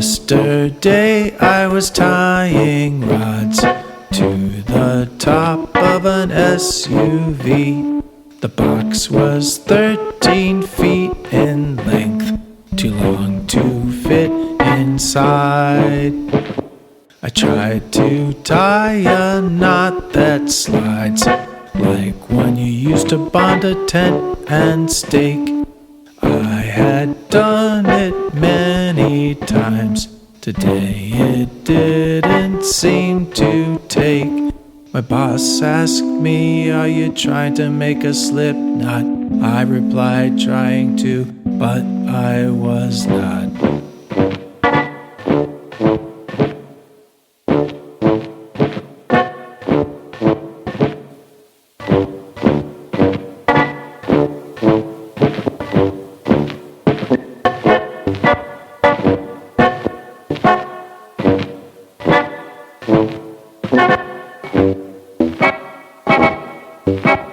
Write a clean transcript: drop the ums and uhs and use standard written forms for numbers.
Yesterday I was tying rods to the top of an SUV. The box was 13 feet in length, too long to fit inside. I tried to tie a knot that slides, like one you used to bond a tent and stake. I had done it many times. Today it didn't seem to take. My boss asked me, "Are you trying to make a slip knot?" I replied, "Trying to, but I was not." Thank you.